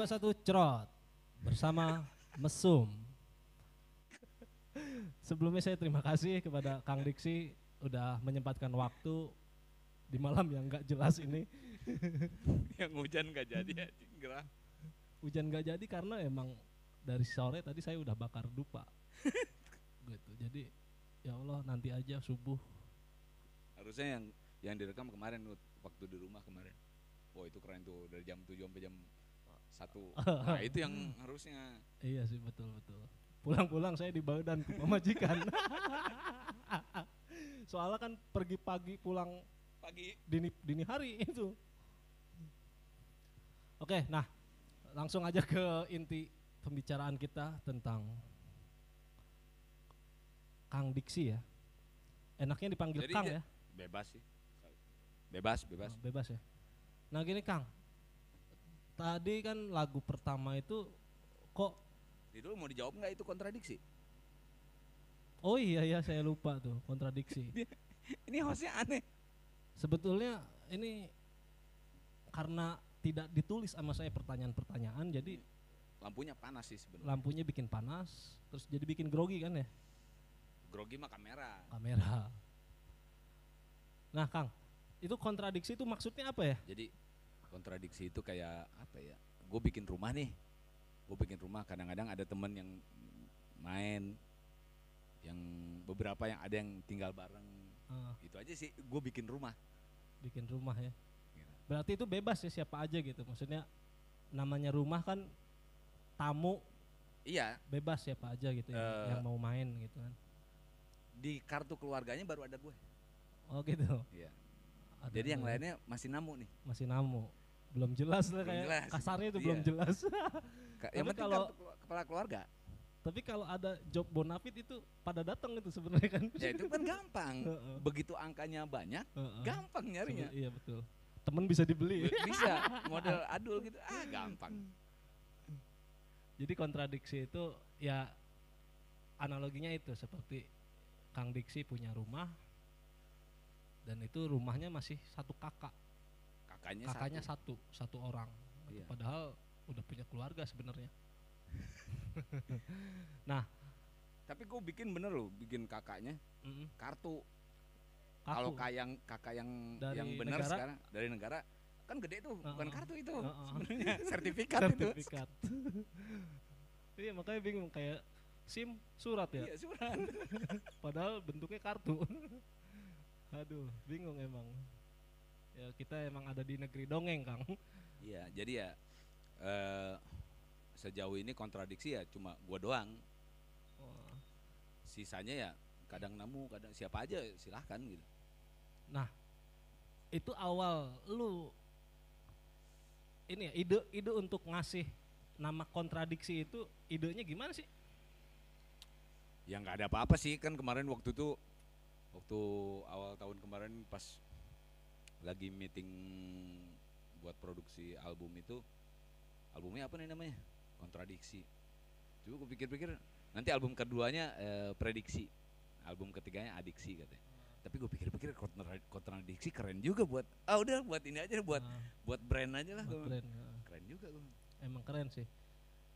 3, 2, 1 cerot bersama Mesum. Sebelumnya saya terima kasih kepada Kang Diksi udah menyempatkan waktu di malam yang gak jelas ini. Yang hujan gak jadi ya, gerah. Hujan gak jadi karena emang dari sore tadi saya udah bakar dupa. Gitu. Jadi ya Allah nanti aja subuh. Harusnya yang direkam kemarin waktu di rumah kemarin. Wah itu keren tuh dari jam 7 sampai jam 1. Nah itu yang harusnya. Iya sih betul. Pulang-pulang saya di badan ke pemajikan. Soalnya kan pergi pagi pulang Pagi. dini hari itu. Oke, nah langsung aja ke inti pembicaraan kita tentang Kang Diksi ya. Enaknya dipanggil Jadi Kang ya. Bebas sih. Bebas. Oh, bebas ya. Nah gini Kang, tadi kan lagu pertama itu kok. Itu mau dijawab nggak itu kontradiksi? Oh iya saya lupa tuh kontradiksi. Ini hostnya aneh. Sebetulnya ini karena tidak ditulis sama saya pertanyaan-pertanyaan, jadi Lampunya panas sih sebenarnya. lampunya bikin panas, terus jadi bikin grogi kan ya? Grogi mah kamera. Nah Kang, itu kontradiksi itu maksudnya apa ya? Jadi kontradiksi itu kayak apa ya? Gue bikin rumah nih. Kadang-kadang ada temen yang main, yang beberapa yang ada yang tinggal bareng. Itu aja sih, gue bikin rumah. Bikin rumah ya. Gitu. Berarti itu bebas ya siapa aja gitu. Maksudnya namanya rumah kan tamu. Iya. Bebas siapa aja gitu yang mau main gitu kan. Di kartu keluarganya baru ada gue. Oh gitu. Iya. Ada Jadi yang lainnya masih namu nih. Masih namu. Belum jelas lah kayak jelas. kasarnya itu Iya. belum jelas. Yang penting kalau kartu kepala keluarga. Tapi kalau ada job bonafit itu pada datang itu sebenarnya kan. Ya itu kan gampang. Begitu angkanya banyak, gampang nyarinya. Iya betul. Temen bisa dibeli. Bisa, model adul gitu. Gampang. Jadi kontradiksi itu ya analoginya itu seperti Kang Diksi punya rumah dan itu rumahnya masih satu kakak. Kakaknya satu orang. Iya. Padahal udah punya keluarga sebenarnya. Nah, tapi gue bikin bener loh, bikin kakaknya kartu. Kalau kakak yang benar sekarang dari negara kan gede tuh, bukan kartu itu, sebenarnya sertifikat itu. Iya makanya bingung kayak SIM surat ya. Iya surat. Padahal bentuknya kartu. Aduh, bingung emang. Ya kita emang ada di negeri dongeng Kang. Iya, jadi ya sejauh ini kontradiksi ya cuma gua doang. Sisanya ya kadang namu, kadang siapa aja silahkan gitu. Nah, itu awal lu ini ya ide untuk ngasih nama kontradiksi itu idenya gimana sih? Ya nggak ada apa-apa sih, kan kemarin waktu awal tahun kemarin pas lagi meeting buat produksi album itu, albumnya apa nih namanya? Kontradiksi. Coba gue pikir-pikir, nanti album keduanya prediksi, album ketiganya adiksi katanya. Tapi gue pikir-pikir kontradiksi keren juga buat, udah buat ini aja, buat brand aja lah. Brand, keren juga gue. Emang keren sih.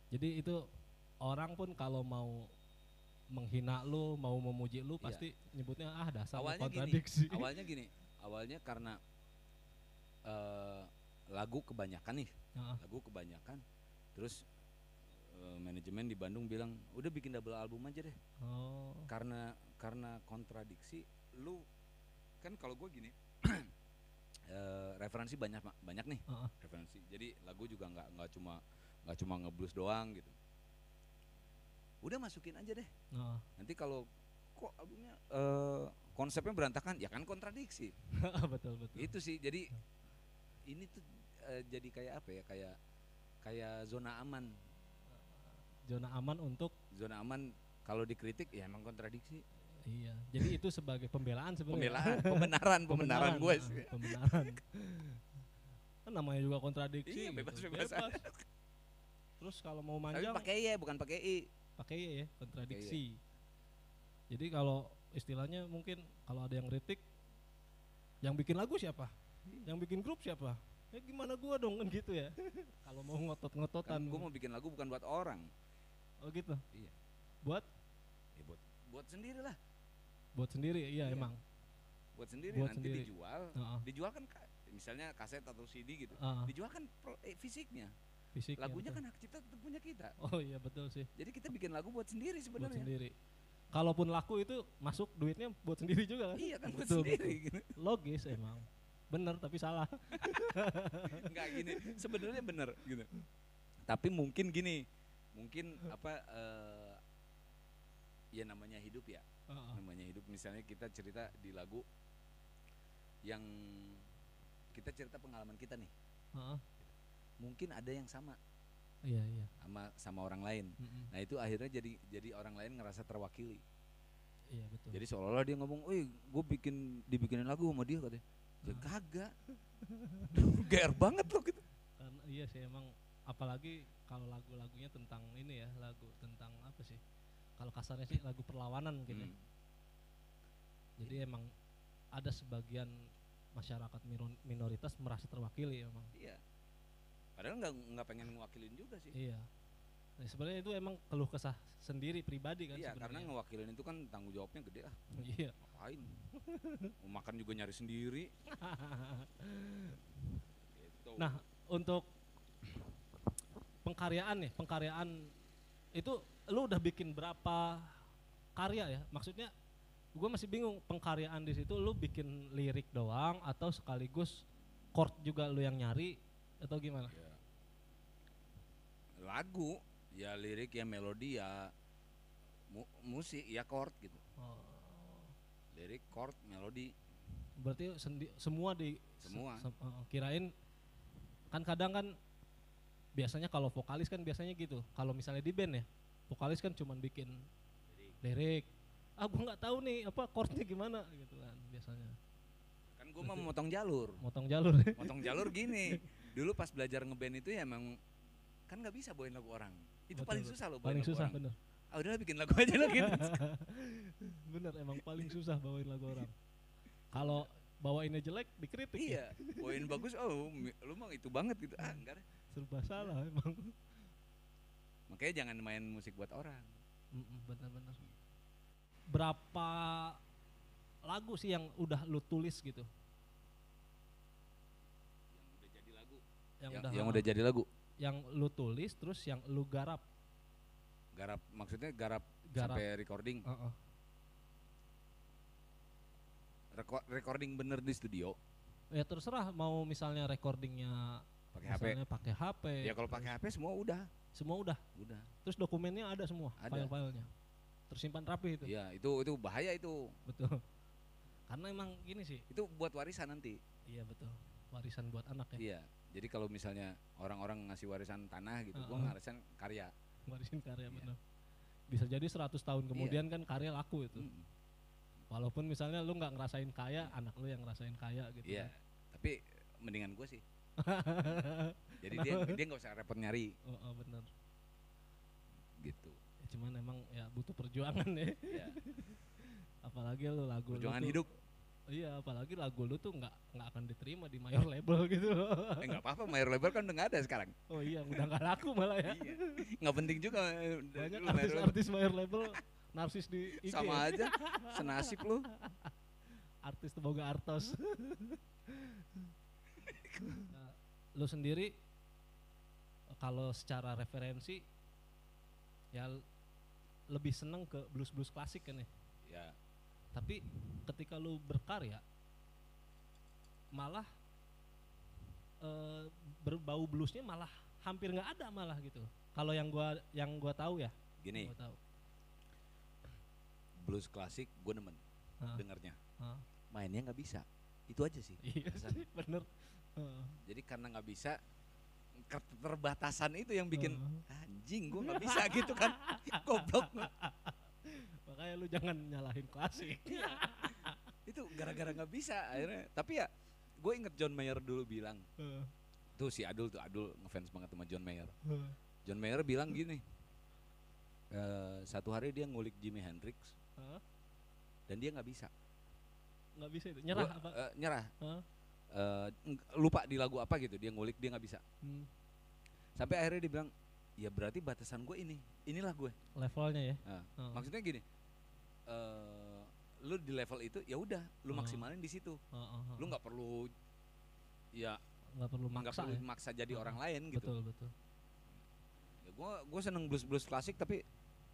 Jadi itu orang pun kalau mau menghina lu, mau memuji lu pasti nyebutnya dasar kontradiksi. Awalnya karena lagu kebanyakan nih, terus manajemen di Bandung bilang udah bikin double album aja deh. Karena kontradiksi, lu kan kalau gue gini, referensi banyak nih, referensi. Jadi lagu juga nggak cuma ngeblues doang gitu. Udah masukin aja deh. Nanti kalau kok albumnya konsepnya berantakan, ya kan kontradiksi. Betul. Itu sih, jadi ini tuh jadi kayak apa ya, kayak zona aman. Zona aman untuk? Zona aman kalau dikritik ya emang kontradiksi. Iya, jadi itu sebagai pembelaan sebenarnya. Pembenaran gue sih. Pembenaran. Kan namanya juga kontradiksi. Iya, bebas. Terus kalau mau manjang. Tapi pakai Y bukan pakai I. Pakai Y ya, kontradiksi. Jadi kalau istilahnya mungkin kalau ada yang kritik, yang bikin lagu siapa? Yang bikin grup siapa? gimana gua dong kan gitu ya. Kalau mau ngotot-ngototan. Kan gue mau bikin lagu bukan buat orang. Oh gitu. Iya. Buat Ya buat sendiri lah. buat sendiri iya Iya. emang. Buat sendiri Buat nanti sendiri. dijual. Heeh. Dijual kan misalnya kaset atau CD gitu. Heeh. Dijual kan fisiknya. Fisiknya. Lagunya betul. kan hak cipta tetap punya kita. Oh iya betul sih. Jadi kita bikin lagu buat sendiri Buat sebenarnya. sendiri. Kalaupun laku itu masuk duitnya buat sendiri juga kan? Iya kan buat Betul, sendiri betul. gitu. Logis emang. Bener tapi salah. Enggak gini, sebenarnya bener gitu. Tapi mungkin gini, mungkin apa ya namanya hidup ya. Heeh. Namanya hidup misalnya kita cerita di lagu yang kita cerita pengalaman kita nih. Heeh. Mungkin ada yang sama Iya iya. sama orang lain. Mm-mm. Nah, itu akhirnya jadi orang lain ngerasa terwakili. Iya betul. Jadi seolah-olah dia ngomong, "Woi, gue dibikinin lagu sama dia," katanya. Ya kagak. GR banget loh gitu. Karena iya sih emang apalagi kalau lagu-lagunya tentang ini ya, lagu tentang apa sih? Kalau kasarnya sih lagu perlawanan mungkin ya. Hmm. Jadi emang ada sebagian masyarakat minoritas merasa terwakili emang. Iya. Padahal nggak pengen ngewakilin juga sih. Iya. Nah, sebenarnya itu emang keluh kesah sendiri pribadi kan Iya, karena sebenarnya. ngewakilin itu kan tanggung jawabnya gede ah. Iya. Ngapain? Mau makan juga nyari sendiri. Gitu. Nah, untuk pengkaryaan itu lu udah bikin berapa karya ya? Maksudnya gue masih bingung pengkaryaan di situ lu bikin lirik doang atau sekaligus chord juga lu yang nyari atau gimana? Ya. Lagu, ya lirik, ya melodi, ya musik, ya chord gitu. Oh, Lirik, chord, melodi, berarti semua di semua. kirain kan kadang kan biasanya kalau vokalis kan biasanya gitu. Kalau misalnya di band ya, vokalis kan cuman bikin lirik. Ah gue nggak tahu nih apa chordnya gimana gitu kan biasanya. Kan gue mau motong jalur. Motong jalur. Motong jalur gini. Dulu pas belajar ngeband itu ya emang kan nggak bisa bawain lagu orang. Itu Betul, paling betul. susah loh bawain Paling lagu susah orang. bener. Ah udahlah bikin lagu aja lah gitu. Bener emang paling susah bawain lagu orang. Kalau bawainnya jelek dikritik. Ya. Iya, bawain bagus, oh lu mah itu banget gitu. Ah enggak deh. Serba salah emang. Makanya jangan main musik buat orang. Bener-bener. Berapa lagu sih yang udah lu tulis gitu? Yang udah jadi lagu. Yang Yang udah jadi lagu. Yang lu tulis terus yang lu garap. Garap maksudnya garap Garap. sampai recording. Recording bener di studio Ya terserah mau misalnya recordingnya pakai HP. misalnya pakai HP. Ya kalau pakai HP semua udah. Semua udah. Terus dokumennya ada semua, Ada. file-filenya. Tersimpan rapi itu. Iya, itu bahaya itu. Betul. Karena emang gini sih. Itu buat warisan nanti. Iya betul. Warisan buat anak ya. Iya. Jadi kalau misalnya orang-orang ngasih warisan tanah gitu, gua ngarisan karya. Warisin karya Iya. bener. Bisa jadi 100 tahun kemudian kan karya laku itu. Walaupun misalnya lu nggak ngerasain kaya, anak lu yang ngerasain kaya gitu. Iya. kan. Tapi mendingan gue sih. Jadi dia nggak usah repot nyari Oh, bener. gitu. Ya, cuman emang ya butuh perjuangan ya. Iya. Apalagi lu lagu Perjuangan lu tuh, hidup. Iya, apalagi lagu lu tuh nggak akan diterima di mayor label gitu. Nggak apa-apa, mayor label kan udah nggak ada sekarang. Oh iya, udah nggak laku malah ya. Iya. Nggak penting juga. Banyak lu mayor label. artis-artis mayor label narsis di IG. Sama aja, senasib lu. Artis teboga artos. Nah, lu sendiri kalau secara referensi ya lebih seneng ke blues klasik kan ya. Ya. Tapi ketika lu berkarya malah berbau bluesnya malah hampir nggak ada malah gitu. Kalau yang gua tahu ya. Gini, Gua tahu. blues klasik gue demen dengernya. Mainnya nggak bisa. Itu aja sih. Iya sih, bener. Jadi karena nggak bisa, keterbatasan itu yang bikin anjing gue nggak bisa gitu kan. Goblok. Makanya lu jangan nyalahin klasik. Itu gara-gara nggak bisa akhirnya. Tapi ya gue inget John Mayer dulu bilang, tuh si Adul ngefans banget sama John Mayer. John Mayer bilang gini, satu hari dia ngulik Jimi Hendrix dan dia nggak bisa. Nggak bisa itu, nyerah apa? Nyerah. lupa di lagu apa gitu, dia ngulik dia nggak bisa. Sampai akhirnya dia bilang, ya berarti batasan gue inilah gue. Levelnya ya. Maksudnya gini, lu di level itu ya udah, lu maksimalin di situ. Lu nggak perlu ya nggak perlu maksa jadi orang lain gitu. Betul. Ya gue seneng blues klasik tapi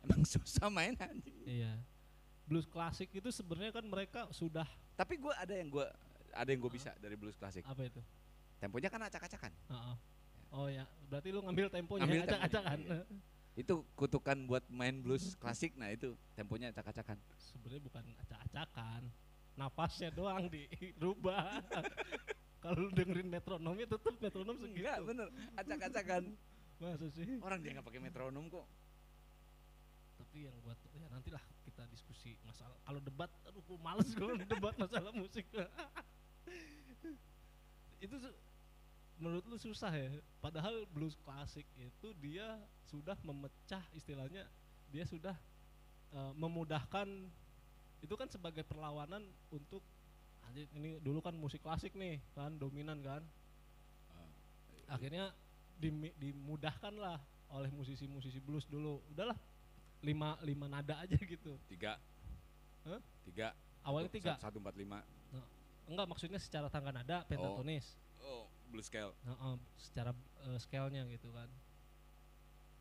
emang susah main anjing. Iya. Blues klasik itu sebenarnya kan mereka sudah. Tapi gue ada yang gue bisa dari blues klasik. Apa itu? Temponya kan acak-acakan. Oh ya, berarti lu ngambil temponya acak-acakan. Iya. Itu kutukan buat main blues klasik, nah itu temponya acak-acakan. Sebenarnya bukan acak-acakan, napasnya doang dirubah. Kalau dengerin metronomnya tetap metronom segitu. Enggak, bener, acak-acakan. Masa sih? Orang dia nggak pakai metronom kok. Tapi yang buat ya nantilah kita diskusi masalah. Kalau debat, aduh gue males gue debat masalah musik. Itu menurut lu susah ya? Padahal blues klasik itu dia sudah memecah, istilahnya dia sudah memudahkan, itu kan sebagai perlawanan untuk ini dulu kan musik klasik nih kan dominan kan, akhirnya dimudahkan lah oleh musisi-musisi blues dulu, udahlah lima nada aja gitu. Tiga. Awalnya 3. 145. Enggak, maksudnya secara tangga nada pentatonis. Blues scale. Secara scale-nya gitu kan.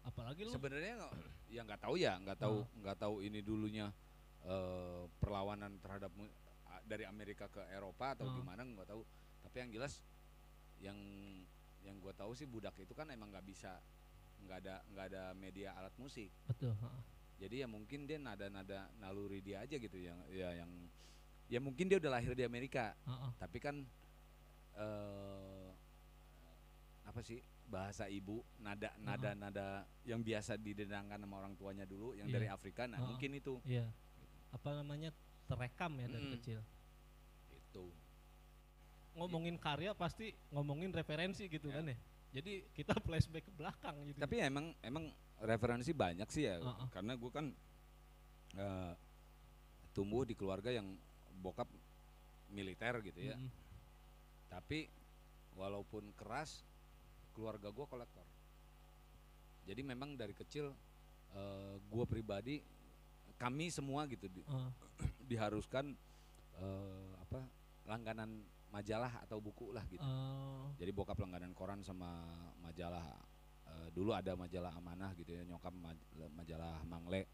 Apalagi lu sebenarnya nggak tahu ini dulunya perlawanan terhadap dari Amerika ke Eropa atau gimana, nggak tahu. Tapi yang jelas yang gue tahu sih budak itu kan emang nggak ada media alat musik. Betul. Jadi ya mungkin dia nada naluri dia aja gitu yang mungkin dia udah lahir di Amerika. Tapi kan apa sih bahasa ibu, nada yang biasa didendangkan sama orang tuanya dulu yang dari Afrika, mungkin itu. Iya. Apa namanya, terekam ya dari kecil. Itu. Ngomongin karya pasti ngomongin referensi gitu kan ya. Jadi kita flashback ke belakang gitu. Tapi emang referensi banyak sih ya, karena gue kan tumbuh di keluarga yang bokap militer gitu ya. Tapi walaupun keras, keluarga gue kolektor. Jadi memang dari kecil gue pribadi, kami semua gitu diharuskan langganan majalah atau buku lah gitu. Jadi bokap langganan koran sama majalah. Dulu ada majalah Amanah gitu ya, nyokap majalah Mangle.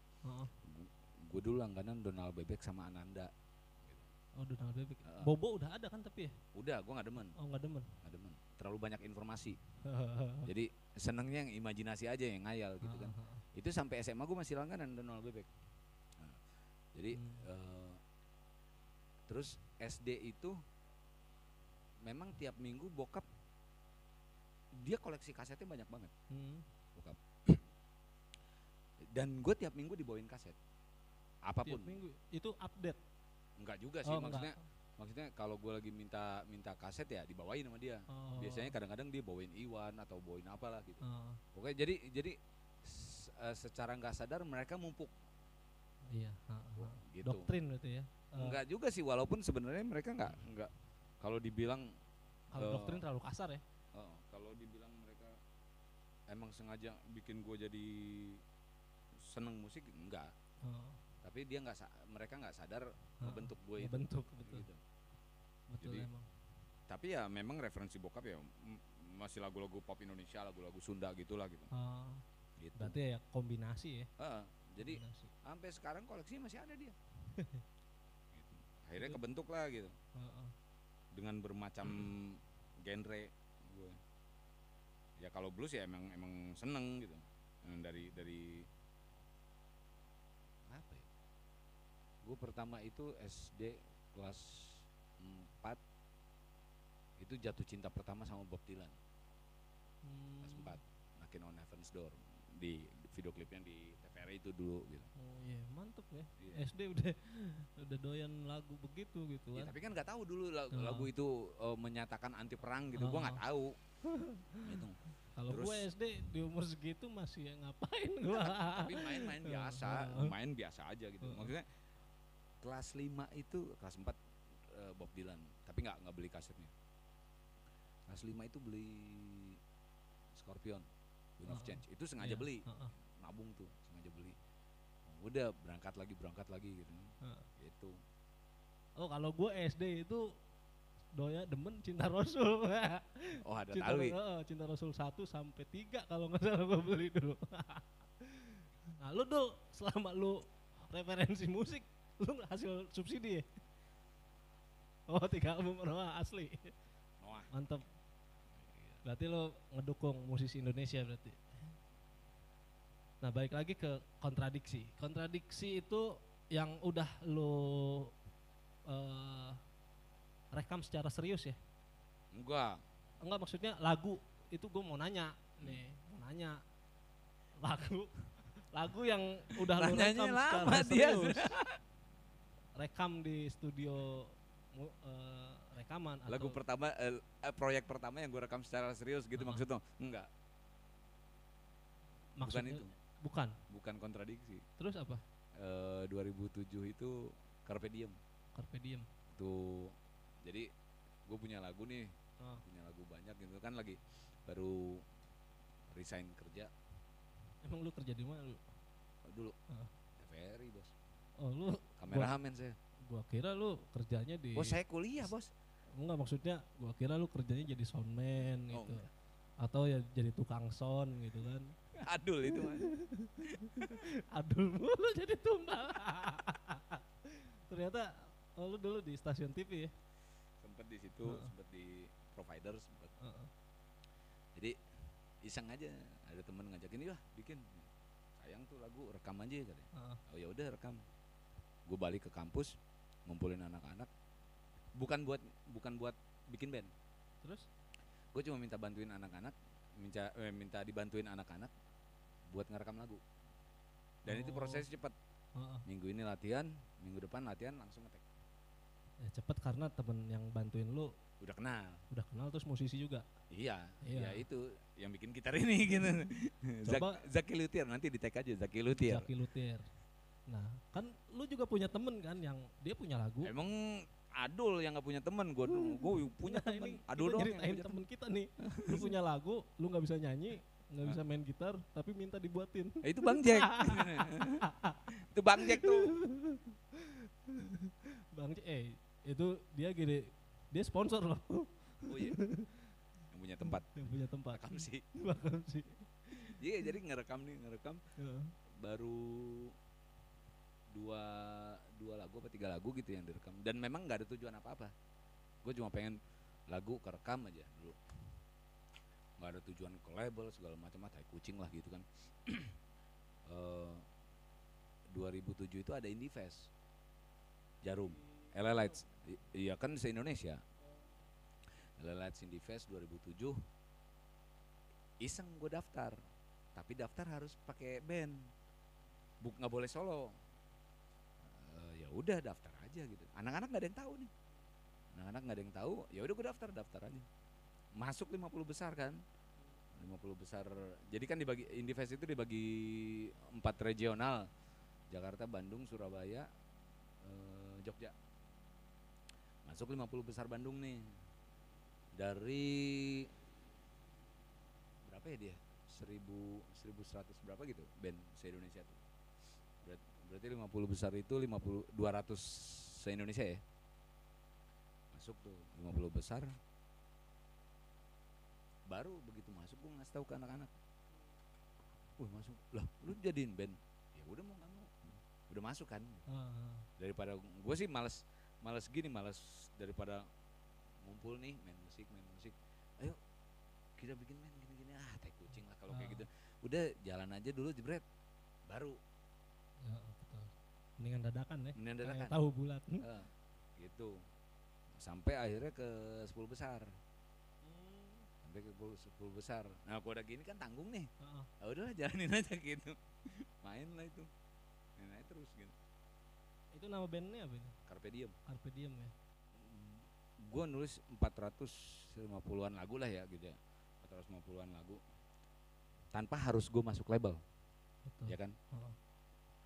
Gue dulu langganan Donald Bebek sama Ananda. Oh, Donald Bebek. Bobo udah ada kan tapi ya? Udah, gue nggak demen. Oh, nggak demen. Terlalu banyak informasi. Jadi senengnya yang imajinasi aja, yang ngayal gitu kan. Itu sampai SMA gue masih langganan Donald Bebek. Jadi terus SD itu memang tiap minggu bokap dia koleksi kasetnya banyak banget. Bokap. Dan gue tiap minggu dibawain kaset. Apapun. Tiap minggu itu update. Enggak juga sih, maksudnya kalau gue lagi minta kaset ya dibawain sama dia. Biasanya kadang-kadang dia bawain Iwan atau bawain apalah gitu. Oke, jadi secara nggak sadar mereka mumpuk. Iya. Gitu. Doktrin berarti ya. Enggak juga sih, walaupun sebenarnya mereka enggak kalau dibilang doktrin terlalu kasar ya. Kalau dibilang mereka emang sengaja bikin gue jadi seneng musik, enggak. Tapi mereka nggak sadar membentuk gue itu. Betul. Gitu. Betul. Jadi, emang. Tapi ya memang referensi bokap ya masih lagu-lagu pop Indonesia, lagu-lagu Sunda gitulah gitu. Gitu. Berarti ya kombinasi ya. Jadi sampai sekarang koleksinya masih ada dia. Gitu. Akhirnya kebentuk lah gitu. Dengan bermacam genre gue. Ya kalau blues ya emang seneng gitu. Dari apa ya? Gue pertama itu SD kelas 4 itu jatuh cinta pertama sama Bob Dylan. Kelas 4, Knockin' on Heaven's Door, di video klipnya di TVRI itu dulu gitu. Oh iya, mantep ya. Yeah. SD udah doyan lagu begitu gitu kan. Ya, tapi kan nggak tahu dulu lagu itu menyatakan anti perang gitu. Gua nggak tahu. Gitu. Kalau gue SD di umur segitu masih ngapain gua? Tapi main biasa, main biasa aja gitu. Maksudnya kelas 5 itu kelas 4 Bob Dylan, tapi nggak beli kasetnya. kelas 5 itu beli Scorpion Wind of Change. Itu sengaja Iya, beli, nabung tuh, sengaja beli. Udah berangkat lagi gitu. Gitu. Oh kalau gue SD itu demen Cinta Rasul. Oh ada Cinta, Tawi. Cinta Rasul 1 sampai 3 kalau nggak salah gue beli dulu. Nah lu Dul, selama lu referensi musik, lu hasil subsidi ya? Oh 3 album Noah asli. Noah. Mantep. Berarti lu ngedukung musisi Indonesia berarti. Nah balik lagi ke kontradiksi. Kontradiksi itu yang udah lu rekam secara serius ya? Enggak. Enggak, maksudnya lagu itu gue mau nanya nih, lagu yang udah lu rekam secara serius. Rekam di studio rekaman Lagu atau pertama proyek pertama yang gue rekam secara serius gitu maksudnya? Enggak. Bukan itu. Bukan kontradiksi. Terus apa? 2007 itu Carpe Diem. Tuh. Jadi gue punya lagu nih. Punya lagu banyak gitu kan, lagi baru resign kerja. Emang lu kerja di mana lu? Dulu. TVRI, Bos. Oh, lu kameramen saya. Gua kira lu kerjanya di Bos, saya kuliah, Bos. Enggak, maksudnya gua kira lu kerjanya jadi soundman gitu. Enggak. Atau ya jadi tukang sound gitu kan. Adul itu mah. Adul mulu jadi tumbal. Ternyata lu dulu di stasiun TV ya? Sempet di situ, sempet di provider, sempet. Jadi iseng aja, ada temen ngajakin, "Yah, bikin. Sayang tuh lagu, rekam aja," katanya. Oh ya udah rekam. Gue balik ke kampus, ngumpulin anak-anak. Bukan buat bikin band. Terus? Gue cuma minta bantuin anak-anak, minta dibantuin anak-anak buat ngerekam lagu. Dan itu proses cepat. Minggu ini latihan, minggu depan latihan, langsung ngetek. Ya cepet karena temen yang bantuin lu udah kenal terus musisi juga. Iya. Ya itu yang bikin gitar ini gitu. Coba Zaki Luthier, nanti di tag aja Zaki Luthier. Nah kan lu juga punya temen kan yang dia punya lagu. Emang Adul yang gak punya temen, gue punya temen. Adul dong yang punya temen kita nih. Lu punya lagu, lu gak bisa nyanyi, gak bisa main gitar, tapi minta dibuatin. Itu Bang Jack. Itu Bang Jack tuh. Bang Jack, itu dia gini, dia sponsor loh. Oh iya. Yang punya tempat. Rekam sih. Iya, jadi ngerekam. Baru dua lagu apa 3 lagu gitu yang direkam, dan memang nggak ada tujuan apa-apa. Gue cuma pengen lagu kerekam aja dulu, nggak ada tujuan ke label segala macam, tai kucing lah gitu kan. 2007 itu ada Indie Fest Jarum, LA Lights, iya kan se-Indonesia. LA Lights Indie Fest 2007, iseng gue daftar, tapi daftar harus pakai band, nggak boleh solo. Ya udah daftar aja gitu. Anak-anak nggak ada yang tahu nih. Ya udah gue daftar aja. Masuk 50 besar kan. 50 besar. Jadi kan dibagi Indie Fest itu dibagi 4 regional. Jakarta, Bandung, Surabaya, Jogja. Masuk 50 besar Bandung nih. Dari berapa ya dia? 1100 berapa gitu band se-Indonesia tuh. Berarti 50 besar itu 200 se-Indonesia ya. Masuk tuh 50 besar. Baru begitu masuk gue ngasih tahu ke anak-anak. Masuk. Lah, lu jadiin band. Ya udah mau enggak mau. Udah masuk kan. Daripada gue sih malas daripada ngumpul nih main musik. Ayo kita bikin band gini-gini, tai kucing lah kalau kayak gitu. Udah jalan aja dulu jebret. Baru ya, betul. Mendingan dadakan ya. Kayak tahu bulat. Gitu. Sampai akhirnya ke 10 besar. Sampai ke 10 besar. Nah, kalau udah gini kan tanggung nih. Udahlah jalanin aja gitu. Main lah itu. Main aja terus gitu. Itu nama bandnya apa itu? Carpe Diem ya. Gue nulis 450-an lagu lah ya gitu ya. 450-an lagu. Tanpa harus gue masuk label. Betul. Ya kan?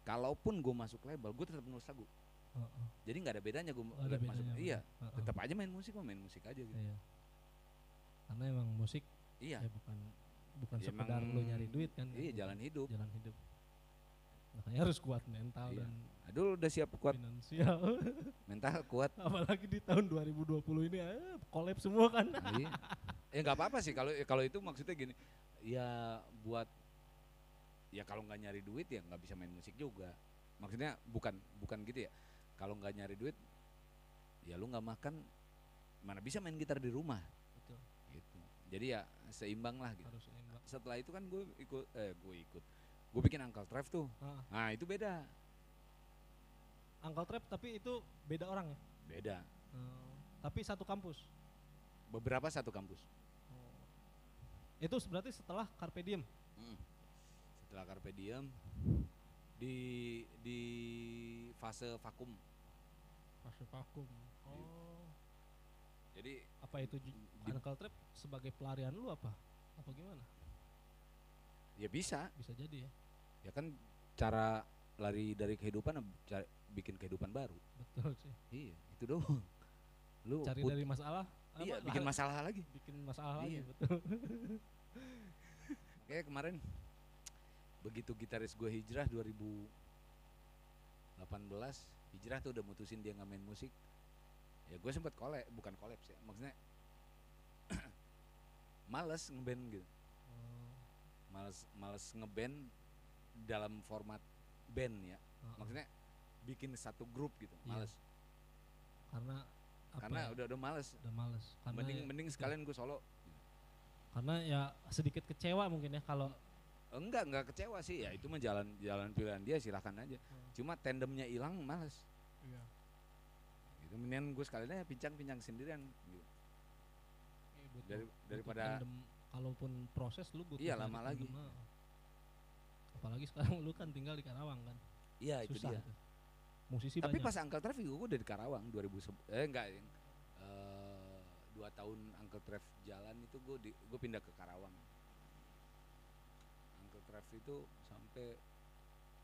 Kalaupun gue masuk label, gue tetap nulis lagu. Jadi nggak ada bedanya gue masuk. Iya, tetap aja main musik aja gitu. Iya. Karena emang musik Iya. ya bukan Ya sekedar emang lu nyari duit kan. Iya, Bukan jalan hidup. Jalan hidup. Makanya harus kuat mental Iya. dan Aduh, udah siap kuat finansial. mental, kuat. Apalagi di tahun 2020 ini collab semua kan. Iya. Nggak apa-apa sih kalau itu maksudnya gini. Ya buat ya kalau nggak nyari duit ya nggak bisa main musik juga. Maksudnya bukan gitu ya. Kalau nggak nyari duit ya lu nggak makan, mana bisa main gitar di rumah. Betul. Gitu. Jadi ya seimbang lah gitu. Harus seimbang. Setelah itu kan gue bikin Uncle Trev tuh. Ah, Nah itu beda. Uncle Trap tapi itu beda orang ya. Beda. Tapi satu kampus. Beberapa satu kampus. Itu berarti setelah Carpe Diem. Setelah Carpe Diem di fase vakum. Fase vakum. Oh. Jadi Apa itu Uncle Trap sebagai pelarian lu apa? Apa gimana? ya bisa. Bisa jadi ya. Ya kan cara lari dari kehidupan bikin kehidupan baru. Betul sih. Iya, itu doang. Lu Cari dari masalah. iya, bikin masalah lagi. Bikin masalah lagi, Iya. betul. Kayak kemarin begitu gitaris gue hijrah 2018, hijrah tuh udah mutusin dia nggak main musik. Ya gue sempet bukan collab sih, maksudnya males ngeband gitu. Males ngeband dalam format band ya. Maksudnya bikin satu grup gitu, males. Karena Karena udah males. Udah males. Karena Mending sekalian gue solo. Karena ya sedikit kecewa mungkin ya kalau Enggak kecewa sih, ya itu mah jalan pilihan dia, silahkan aja. Cuma tandemnya hilang, males. Iya. Gitu, mendingan gue sekalian aja pincang sendirian gitu. Daripada tandem, kalaupun proses lu butuh iya dari lama lagi. tandem, apalagi sekarang lu kan tinggal di Karawang kan. Iya itu Susah dia. tuh. Musisi Tapi banyak. pas Uncle Trev gue udah di Karawang 2 tahun Uncle Trev jalan itu gue pindah ke Karawang. Uncle Trev itu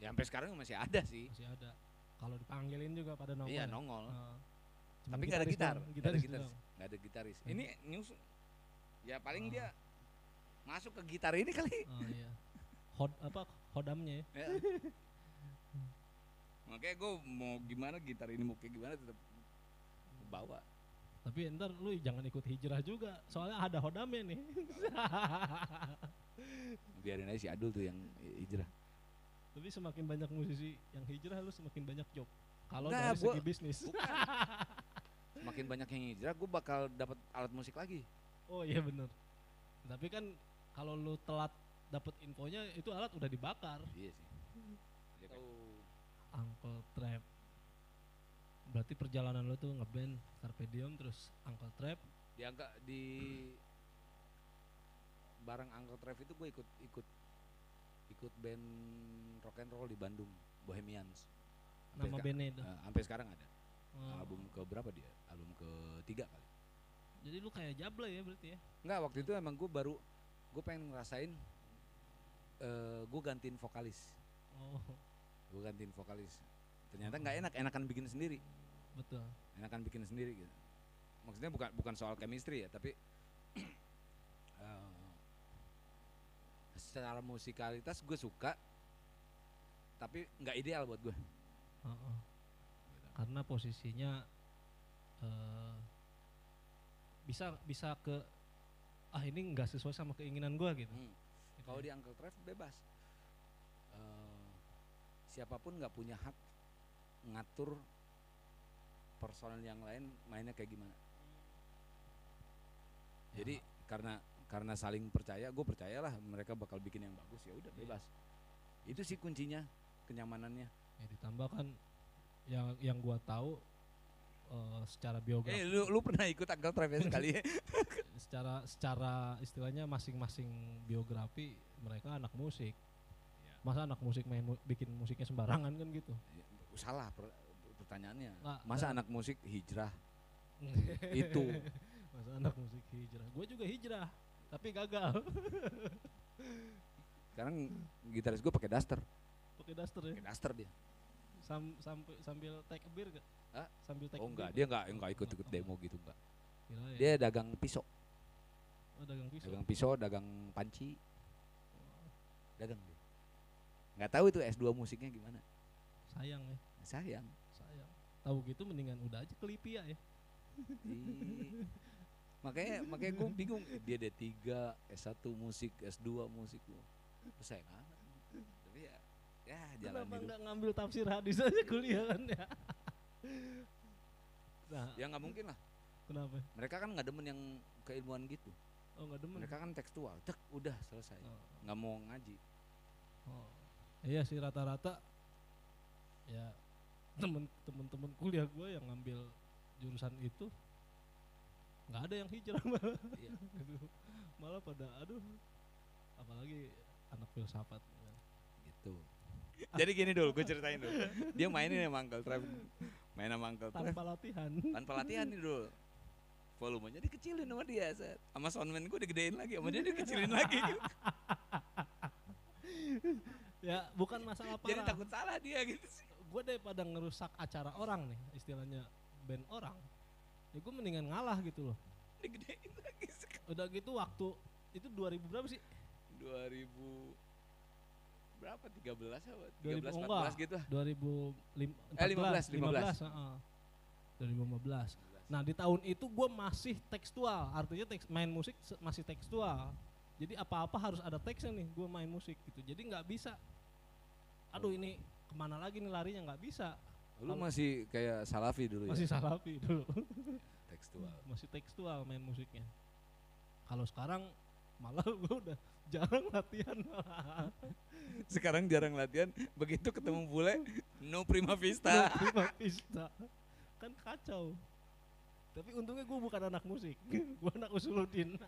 sampai sekarang masih ada sih. Masih ada. Kalau dipanggilin juga pada nongol. Iya ya? nongol. Cuman Tapi nggak ada gitar, doang, nggak ada gitaris gitaris, doang. nggak ada gitaris. Ini news, ya paling dia masuk ke gitar ini kali. Oh iya. Hodamnya ya. Ya. Makanya gue mau gimana gitar ini mau kayak gimana tetap bawa. Tapi ntar lu jangan ikut hijrah juga, soalnya ada hodamnya nih. Biarin aja si Adul tuh yang hijrah. Tapi semakin banyak musisi yang hijrah, lu semakin banyak job. Kalau Nggak, dari segi bisnis. Makin banyak yang hijrah, gue bakal dapat alat musik lagi. Oh iya bener. Tapi kan kalau lu telat dapat infonya itu alat udah dibakar. Iya sih. Ya kan. Uncle Trap. Berarti perjalanan lu tuh ngeband Carpe Diem terus Uncle Trap. Di bareng Uncle Trev itu gue ikut band rock and roll di Bandung, Bohemians. Nama bandnya itu. Sampai sekarang ada. Oh. Album ke berapa dia? Album ke-3 kali. Jadi lu kayak Jable ya berarti ya? Enggak, waktu itu emang gue pengen ngerasain gue gantiin vokalis. Oh, Gue gantiin vokalis. Ternyata nggak enakan bikin sendiri. betul. Enakan bikin sendiri gitu. Maksudnya bukan soal chemistry ya, tapi secara musikalitas gue suka, tapi nggak ideal buat gue. Oh. Karena posisinya bisa ke ini nggak sesuai sama keinginan gue gitu. Gitu Kalau ya. di Uncle Trev bebas. Siapapun nggak punya hak ngatur personel yang lain mainnya kayak gimana. Jadi karena saling percaya, gue percayalah mereka bakal bikin yang bagus, ya udah bebas. Itu sih kuncinya, kenyamanannya. Ya ditambah kan yang gua tahu secara biografi. Lu pernah ikut Uncle Trev sekali ya? secara istilahnya masing-masing biografi mereka anak musik. Masa anak musik bikin musiknya sembarangan kan gitu. Salah pertanyaannya. Nggak, Masa nggak. anak musik hijrah? Itu. Masa anak musik hijrah. Gue juga hijrah, tapi gagal. Sekarang gitaris gue pakai Duster. Pakai Duster ya. Pakai Duster dia. Sambil take a beer gak? Hah? Sambil take Oh a enggak, beer dia enggak ikut demo gitu enggak. Kirain. Dia dagang pisau. Oh, dagang pisau. Dagang pisau, dagang panci. Dagang dia. Nggak tahu itu S2 musiknya gimana. Sayang ya, Sayang. sayang. Tahu gitu mendingan udah aja ke Lipia ya. Ih. makanya gue bingung, dia D3, S1 musik, S2 musik loh. Sayang amat. Tapi ya jalan Kenapa hidup. nggak ngambil tafsir hadis aja kuliah kan ya? Nah, Ya nggak mungkin lah. kenapa? Mereka kan nggak demen yang keilmuan gitu. Oh nggak demen. Mereka kan tekstual, cek udah selesai. Oh. Nggak mau ngaji. Oh. Iya sih rata-rata ya temen-temen kuliah gue yang ngambil jurusan itu nggak ada yang hijrah malah. Iya. Gitu. Malah pada aduh, apalagi anak filsafat kan. Gitu. Jadi gini dulu, gue ceritain dulu. Dia mainin sama Uncle Trev, main sama Uncle Trev Tanpa latihan. tanpa latihan nih dulu. Volumenya dikecilin sama dia, set. Sama soundman gue digedein lagi, sama dia dikecilin lagi. Ya bukan masalah Jadi parah. takut salah dia gitu sih. Gue daripada ngerusak acara orang nih, istilahnya band orang, ya gue mendingan ngalah gitu loh. Digedein lagi sekarang. Udah gitu waktu itu 2000 berapa sih? 2000 berapa? 13 apa? 2000 13 enggak. 14 gitu lah. 2015. 2015. Nah di tahun itu gue masih tekstual, artinya main musik masih tekstual. Jadi apa-apa harus ada teksnya nih, gue main musik gitu. Jadi nggak bisa. Aduh ini kemana lagi nih larinya, nggak bisa. Lu masih kayak Salafi dulu Masih ya? salafi dulu. Tekstual. Masih tekstual main musiknya. Kalau sekarang malah gue udah jarang latihan. Sekarang jarang latihan, begitu ketemu bule, no prima vista. Prima Vista. Kan kacau. Tapi untungnya gue bukan anak musik, gue anak usuludin.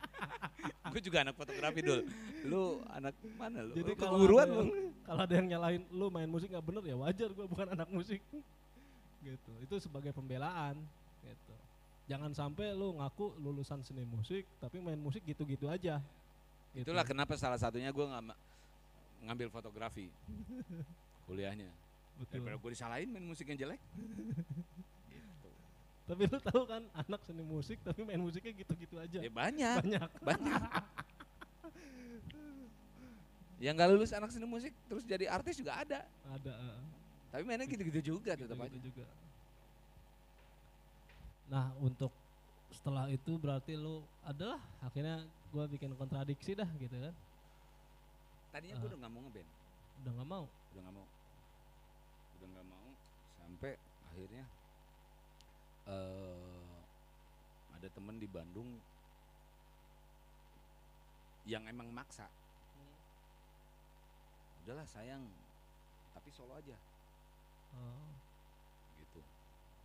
Gue juga anak fotografi dul. Lu anak mana lu? Jadi Lu kalau keguruan ada lu. yang- kalau ada yang nyalain lu main musik nggak bener ya wajar, gue bukan anak musik. Gitu. Itu sebagai pembelaan. Gitu. Jangan sampai lu ngaku lulusan seni musik tapi main musik gitu-gitu aja. Gitu. Itulah kenapa salah satunya gue ngambil fotografi kuliahnya. Betul. Daripada gue disalahin main musik yang jelek. Gitu. Tapi lu tahu kan anak seni musik tapi main musiknya gitu-gitu aja. Ya banyak, Banyak. banyak. Yang gak lulus anak seni musik terus jadi artis juga ada. Ada. Tapi mainnya gitu-gitu juga tetap aja. Gitu-gitu juga. Nah untuk setelah itu berarti lu adalah akhirnya gue bikin kontradiksi dah gitu kan. Tadinya gue udah gak mau ngeband. Udah nggak mau. Udah gak mau. Udah gak mau sampai akhirnya ada temen di Bandung yang emang maksa. Udahlah sayang, tapi solo aja Oh. gitu.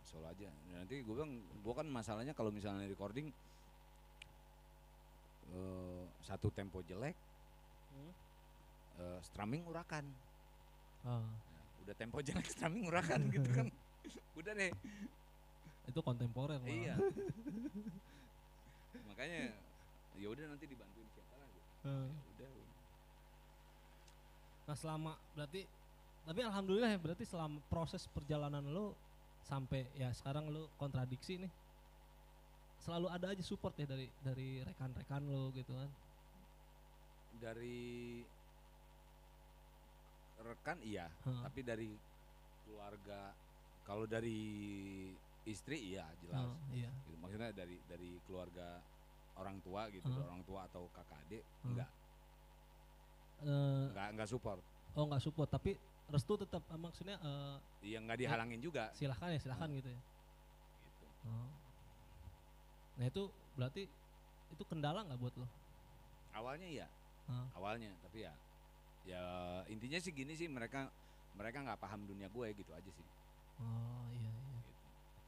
Solo aja. Nanti gue bilang, gue kan masalahnya kalau misalnya recording satu tempo jelek, strumming urakan. Oh. Nah, udah tempo jelek strumming urakan gitu kan. Udah deh. Itu kontemporer malah. Iya. Makanya ya udah nanti dibantuin siapa lah gitu. Hmm. Ya udah. Nah selama berarti, tapi alhamdulillah ya berarti selama proses perjalanan lo sampai ya sekarang lo kontradiksi nih, selalu ada aja support ya dari rekan-rekan lo gitu kan. Dari rekan iya, tapi dari keluarga, kalau dari istri iya jelas. Oh, iya. Gitu. Maksudnya dari keluarga orang tua gitu, orang tua atau kakak adik enggak support. Oh nggak support, tapi restu tetap maksudnya Iya enggak dihalangin juga. silahkan gitu ya. Gitu. Oh. Nah itu berarti itu kendala nggak buat lo? Awalnya iya. Awalnya, tapi ya intinya sih gini sih, mereka nggak paham dunia gue gitu aja sih. Oh iya. Gitu.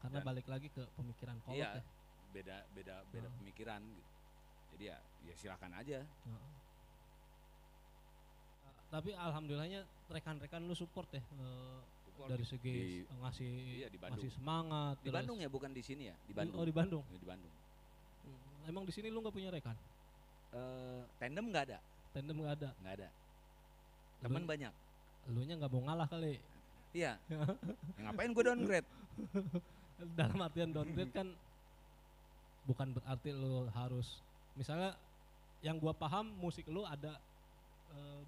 Karena Dan balik lagi ke pemikiran kolot iya, ya. beda pemikiran gitu. Jadi ya silakan aja. Tapi alhamdulillahnya rekan-rekan lu support ya, Support dari segi ngasih di Bandung. ngasih semangat. Di Bandung ya, bukan di sini ya, di Bandung. Oh di Bandung. Di Bandung. Emang di sini lu nggak punya rekan? Tandem nggak ada. Tandem nggak ada. Nggak ada. Teman banyak. Elunya nggak mau ngalah kali. Iya. Ya, ngapain gue downgrade? Dalam artian downgrade kan bukan berarti lu harus misalnya yang gua paham musik lu ada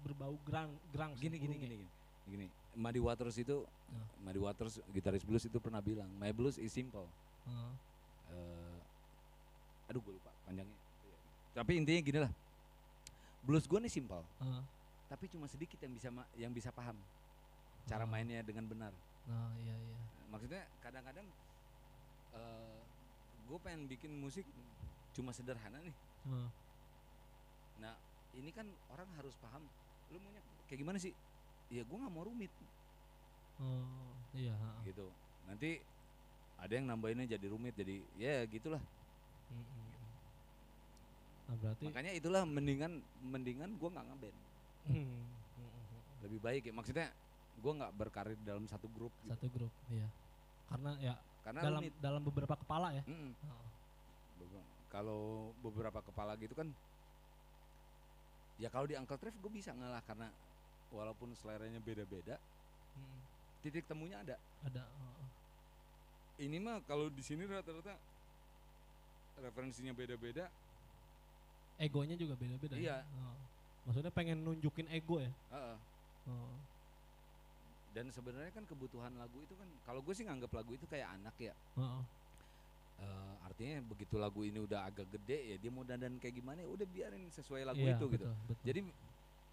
berbau grunge. Gini. Muddy Waters itu, Ya. Muddy Waters gitaris blues itu pernah bilang, my blues is simple. Heeh. Aduh gue lupa panjangnya. Tapi intinya gini lah, blues gue nih simple, Heeh. tapi cuma sedikit yang bisa paham cara Ah. mainnya dengan benar. Nah, iya. Maksudnya kadang-kadang gue pengen bikin musik cuma sederhana nih. Heeh. Nah ini kan orang harus paham, lu maunya kayak gimana sih? Ya gue nggak mau rumit Oh, iya, heeh. gitu. Nanti ada yang nambahinnya jadi rumit, jadi ya gitulah. Mm-mm. Nah, berarti Makanya itulah mendingan gue nggak ngeband. Lebih baik ya, maksudnya gue nggak berkarir dalam satu grup gitu. satu grup, iya. Karena ya Karena dalam rumit. dalam beberapa kepala ya. Mm-mm. Heeh. Kalau beberapa kepala gitu kan, ya kalau di Uncle Trev gue bisa ngalah karena walaupun seleranya beda-beda, Mm. titik temunya ada. Ada. Heeh. Ini mah kalau di sini rata-rata referensinya beda-beda. Egonya juga beda-beda. Iya. Ya? Heeh. Maksudnya pengen nunjukin ego ya. Heeh. Heeh. Dan sebenarnya kan kebutuhan lagu itu kan, kalau gue sih nganggap lagu itu kayak anak ya. Heeh. Artinya begitu lagu ini udah agak gede ya dia mau dandan kayak gimana ya udah biarin sesuai lagu Iya, itu gitu. betul. Jadi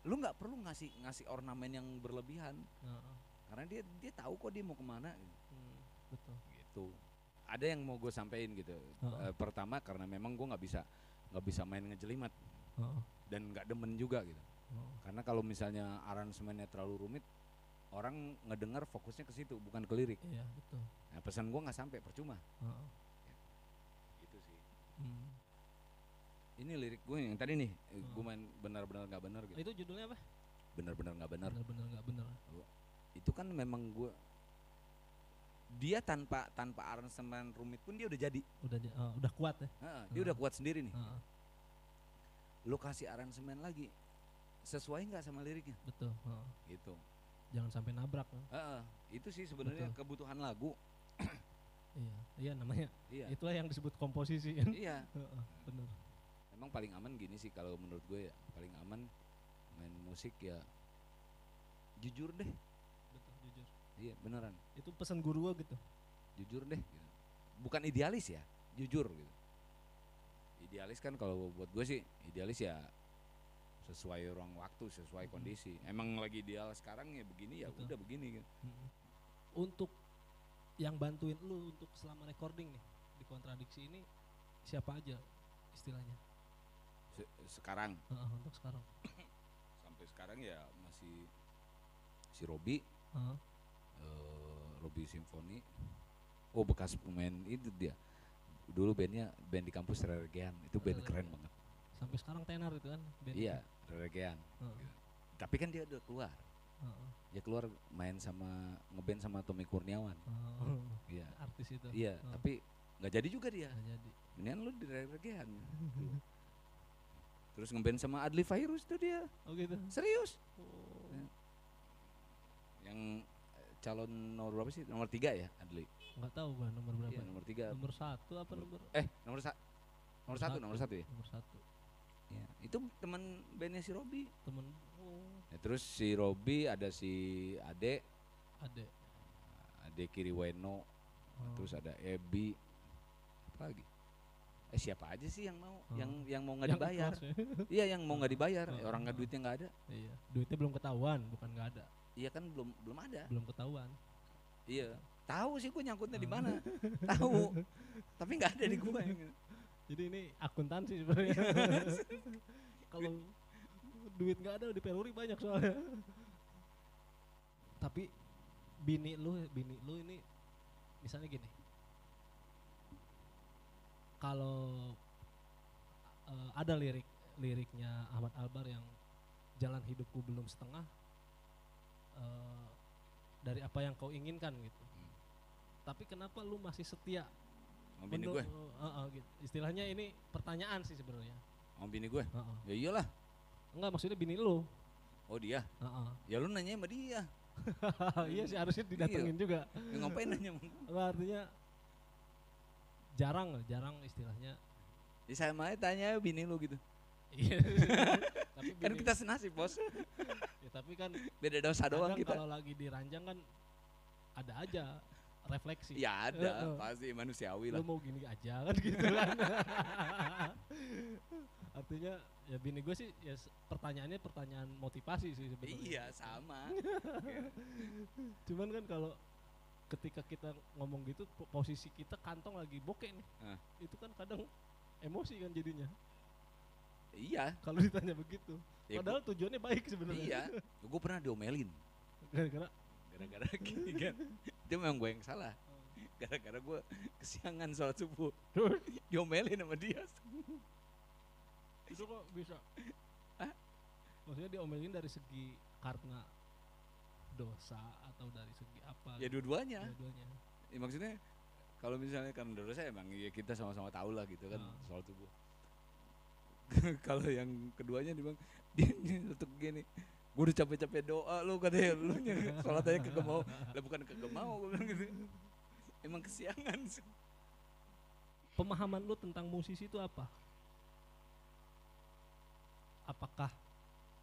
lu nggak perlu ngasih ornamen yang berlebihan Heeh. karena dia tahu kok dia mau kemana Betul. gitu. Ada yang mau gue sampein gitu. Heeh. Pertama karena memang gue nggak bisa main ngejelimet Heeh. dan nggak demen juga gitu. Heeh. Karena kalau misalnya aransemennya terlalu rumit, orang ngedengar fokusnya ke situ bukan ke lirik. Iya, betul. Nah, pesan gue nggak sampai, percuma. Heeh. Gitu sih. Hmm. Ini lirik gue yang tadi nih, gue main benar-benar nggak benar gitu. Itu judulnya apa? Benar-benar nggak benar. Benar-benar nggak benar. Itu kan memang dia tanpa aransemen rumit pun dia udah jadi. Udah kuat ya. Dia udah kuat sendiri nih. Heeh. Lo kasih aransemen lagi, sesuai nggak sama liriknya? Betul. Heeh. Gitu. Jangan sampai nabrak. Ya. Itu sih sebenarnya Betul. kebutuhan lagu. Iya, iya namanya. Iya. Itulah yang disebut komposisi kan. Iya. Heeh, benar. Emang paling aman gini sih kalau menurut gue ya, paling aman main musik ya jujur deh. Betul, jujur. Iya beneran, Itu pesan guru gua gitu. jujur deh gitu. Bukan idealis ya, jujur gitu. Idealis kan kalau buat gue sih, idealis ya sesuai ruang waktu, sesuai kondisi. Emang lagi ideal sekarang ya begini ya Betul. udah begini gitu. Untuk yang bantuin lu untuk selama recording nih di kontradiksi ini siapa aja istilahnya? Sekarang Untuk sekarang. sampai sekarang ya masih si Robi, Heeh. Robi Simfoni. Oh bekas pemain itu dia. Dulu band di kampus Reregean, itu band keren banget. Sampai sekarang tenar itu kan band. Iya, Reregean. Heeh. Tapi kan dia udah keluar. Heeh. Dia keluar main ngeband sama Tommy Kurniawan. Iya. Artis itu. Iya, Heeh. tapi nggak jadi juga dia. Nggak jadi. Mendingan lu di Reregean. Terus ngeband sama Adli Fairuz tuh dia. Oh gitu. Serius. Oh. Ya. Yang calon nomor berapa sih? Nomor 3 ya, Adli. Nggak tahu gua nomor berapa. Iya, nomor 3. Nomor 1 apa nomor? Nomor satu ya. Nomor 1. Ya, itu teman bandnya si Robi. Temen Ya, terus si Robi ada si Ade Kiriweno, terus ada Ebi, apa lagi? Siapa aja sih yang mau yang mau nggak dibayar? Iya, yang mau nggak dibayar. Orang nggak duitnya nggak ada. Iya, duitnya belum ketahuan, bukan nggak ada. Iya kan belum ada. Belum ketahuan. Iya, tahu sih gue nyangkutnya di mana. Tahu, tapi nggak ada di gue. Jadi ini akuntansi sebenarnya. Kalau duit nggak ada di Peluri banyak soalnya. Tapi bini lu ini misalnya gini. Kalau ada liriknya Ahmad Albar yang jalan hidupku belum setengah dari apa yang kau inginkan gitu. Tapi kenapa lu masih setia? Mau bini gue? Gitu. Istilahnya ini pertanyaan sih sebenarnya. Mau bini gue? Ya iyalah. Enggak, maksudnya bini lu. Oh dia? Ya lu nanya sama dia. Iya sih harusnya didatengin juga. Ya, ngapain nanya? Artinya jarang istilahnya. Ya sama aja tanya bini lu gitu. Iya. Tapi Kan bini, kita senasib bos, ya tapi kan beda dosa doang kadang kita. kalau lagi diranjang kan ada aja refleksi. Ya ada, Heeh. pasti manusiawi Lu lah. mau gini aja kan gitu kan. Artinya ya bini gue sih ya pertanyaannya pertanyaan motivasi sih sebenarnya. Iya sama. Cuman kan kalau ketika kita ngomong gitu posisi kita kantong lagi bokeh nih. Ah. Itu kan kadang emosi kan jadinya Iya, kalau ditanya begitu. ya Padahal tujuannya baik sebenarnya. iya. Gue pernah diomelin Gara-gara gara-gara gini kan. Itu memang gue yang salah. Gara-gara gue kesiangan sholat subuh. Diomelin sama dia. itu kok bisa. Hah? Maksudnya diomelin dari segi karena dosa atau dari segi apa? Ya dua-duanya. Dua-duanya. Ya, maksudnya kalau misalnya karena dosa emang ya kita sama-sama tahu lah gitu kan Ah. sholat subuh. Kalau yang keduanya dia untuk gini, gue udah capek-capek doa lu katanya, lu sholat aja kagak mau. Lah bukan kagak mau, gue bilang gitu. Emang kesiangan. Pemahaman lu tentang musisi itu apa? Apakah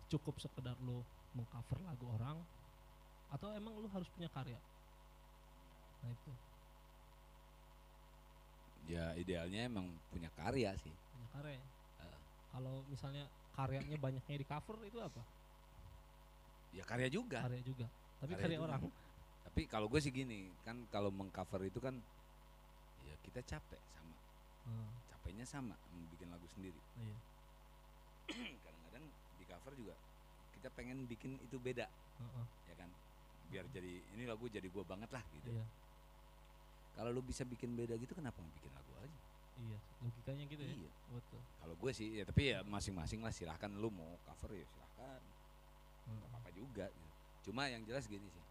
cukup sekedar lu mengcover lagu orang atau emang lu harus punya karya? Nah itu Ya idealnya emang punya karya sih. punya karya. Kalau misalnya karyanya banyaknya di cover itu apa? Ya karya juga. Karya juga. Tapi Karya karya juga. orang. Tapi kalau gue sih gini, kan kalau mengcover itu kan ya kita capek sama. Capeknya sama bikin lagu sendiri. Iya. Kadang-kadang di cover juga kita pengen bikin itu beda, Heeh. ya kan? Biar jadi ini lagu jadi gua banget lah gitu. Iya. Kalau lu bisa bikin beda gitu kenapa nggak bikin lagu aja? Iya. Logikanya gitu ya. Iya. Betul. Kalau gue sih ya tapi ya masing-masing lah, silahkan lu mau cover ya silahkan. Nggak apa-apa juga gitu. Cuma yang jelas gini sih.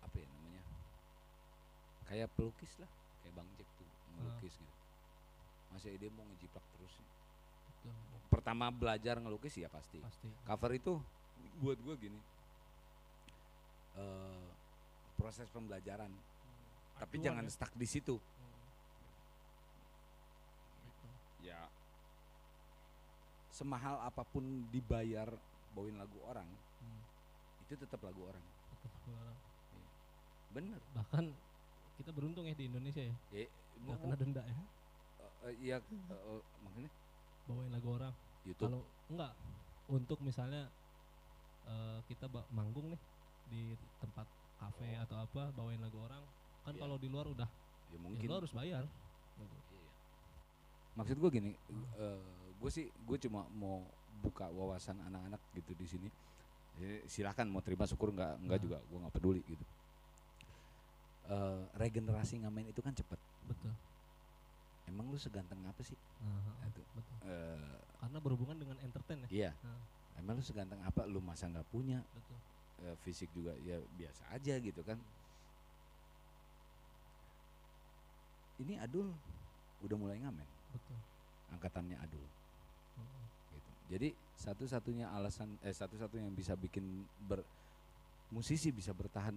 Apa ya namanya? Kayak pelukis lah, kayak Bang Jack tuh melukis gitu. Masa dia mau ngejiplak terus sih? Betul. Pertama belajar ngelukis ya pasti. Pasti. Cover itu buat gue gini, proses pembelajaran. Tapi Acuan jangan ya. stuck di situ. Gitu. Ya, semahal apapun dibayar bawain lagu orang, itu tetap lagu orang. Betul. Orang. Bener. Bahkan kita beruntung ya di Indonesia ya. Ya, Nggak kena denda ya. iya, makanya Bawain lagu orang. YouTube. Kalau enggak untuk misalnya kita manggung nih di tempat kafe atau apa bawain lagu orang kan Iya. kalau di luar udah Ya ya mungkin. lu harus bayar. Iya. Maksud gue gini, gue cuma mau buka wawasan anak-anak gitu di sini. Silahkan mau terima syukur enggak Nah. juga, gue nggak peduli gitu. Regenerasi ngamen itu kan cepet. Betul. Emang lu seganteng apa sih? Nah, Itu. betul. Eh, Karena berhubungan dengan entertain ya. iya. Nah, Emang lu seganteng apa? Lu masa nggak punya? betul. Fisik juga ya biasa aja gitu kan. Ini Adul udah mulai ngamen, Betul. angkatannya Adul Heeh. gitu. Jadi satu-satunya satu-satunya yang bisa bikin musisi bisa bertahan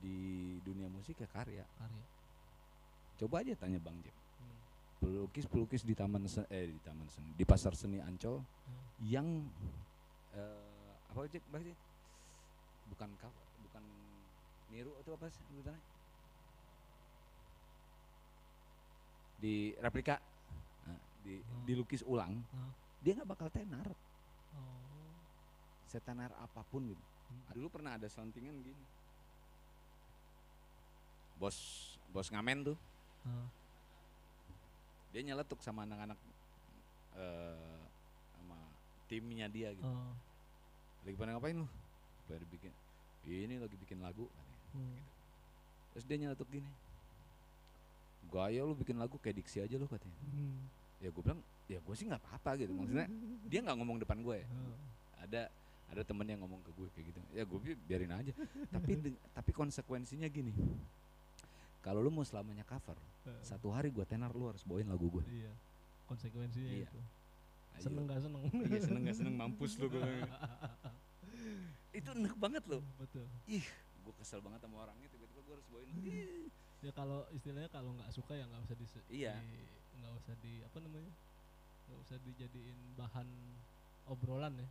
di dunia musik ya karya. Karya. Coba aja tanya Bang Jack. Hmm. Pelukis-pelukis di di Pasar Seni Ancol yang apa Jack bahasanya? Bukan niru atau apa sih sebutannya? Di replika, dilukis ulang, dia nggak bakal tenar, Oh. setenar apapun gitu. Hmm. Dulu pernah ada soundingan gini, bos ngamen tuh, Ah. dia nyeletuk sama anak-anak sama timnya dia gitu. Oh. Lagi pada ngapain lu? Pada bikin, ini lagi bikin lagu katanya. Hmm. Terus dia nyeletuk gini, gaya lu bikin lagu kayak Diksi aja lu katanya. Hmm. Ya gue bilang, ya gue sih nggak apa-apa gitu. Maksudnya dia nggak ngomong depan gue. Oh. Ada temen yang ngomong ke gue kayak gitu. Ya gue biarin aja. tapi konsekuensinya gini. Kalau lu mau selamanya cover, satu hari gue tenar lu harus bawain lagu gue. Iya. Konsekuensinya Iya. itu. Ayo. Seneng gak seneng? Iya seneng gak seneng mampus lu gue. Itu enak banget loh. Betul. Ih, gue kesel banget sama orangnya. Tiba-tiba gue harus bawain. Ih, Ya kalau istilahnya kalau nggak suka ya nggak usah Iya. nggak usah di apa namanya, nggak usah dijadiin bahan obrolan ya.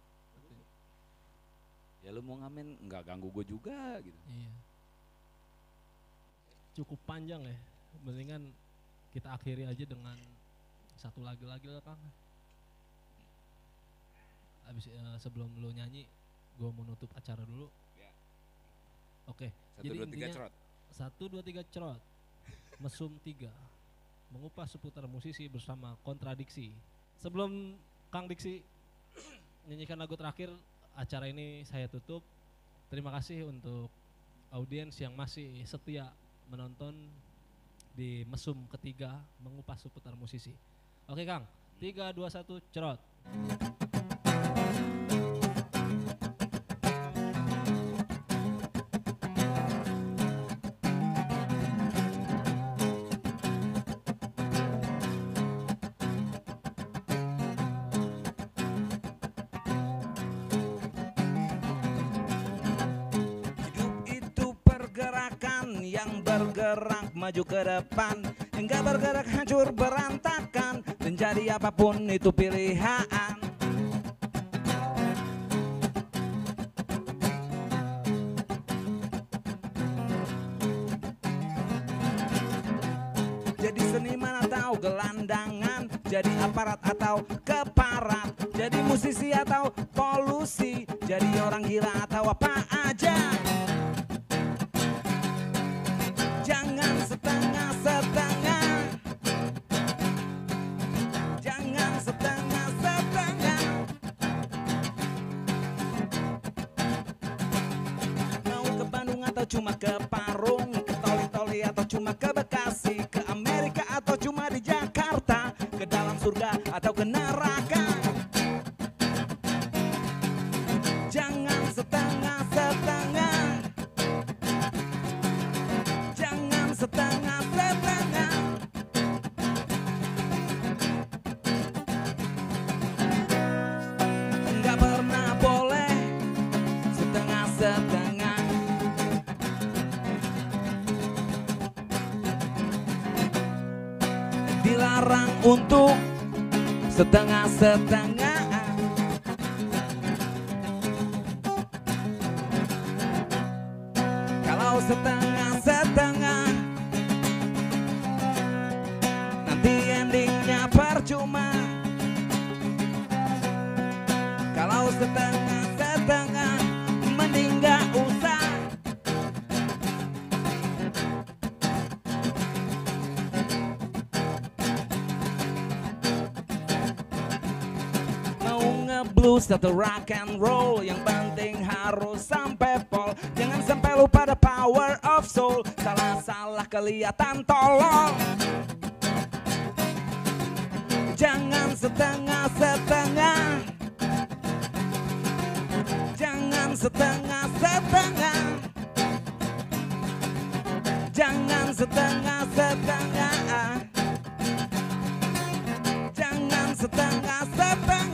Ya lu mau ngamen nggak ganggu gue juga gitu. Iya. Cukup panjang ya. Mendingan kita akhiri aja dengan satu lagi lah Kang. Abis sebelum lu nyanyi, gue mau nutup acara dulu. Ya. Oke. 1, 2, 3 cerot. 1, 2, 3 cerot. Mesum 3. Mengupas seputar musisi bersama Kontradiksi. Sebelum Kang Diksi nyanyikan lagu terakhir, acara ini saya tutup. Terima kasih untuk audiens yang masih setia menonton di Mesum ketiga mengupas seputar musisi. Oke Kang, 3, 2, 1 cerot. Yang bergerak maju ke depan, enggak bergerak hancur berantakan, dan jadi apapun itu pilihan. Jadi seniman atau gelandangan, jadi aparat atau keparat, jadi musisi atau polusi, jadi orang gila atau apa aja. Jangan setengah-setengah, jangan setengah-setengah. Mau ke Bandung atau cuma ke Parung, ke Toli-Toli atau cuma ke Bekasi, ke Amerika atau cuma di Jakarta, ke dalam surga atau ke neraka. Jangan setengah-setengah, setengah-setengah. Enggak pernah boleh setengah-setengah. Dilarang untuk setengah-setengah. Kalau setengah-setengah, nanti endingnya percuma. Kalau setengah-setengah, mending gak usah. Mau ngeblues atau rock and roll, yang penting harus sampai pol. Jangan sampai lupa the power of soul. Salah-salah kelihatan tolol. Jangan setengah-setengah, jangan setengah-setengah, jangan setengah-setengah, jangan setengah-setengah.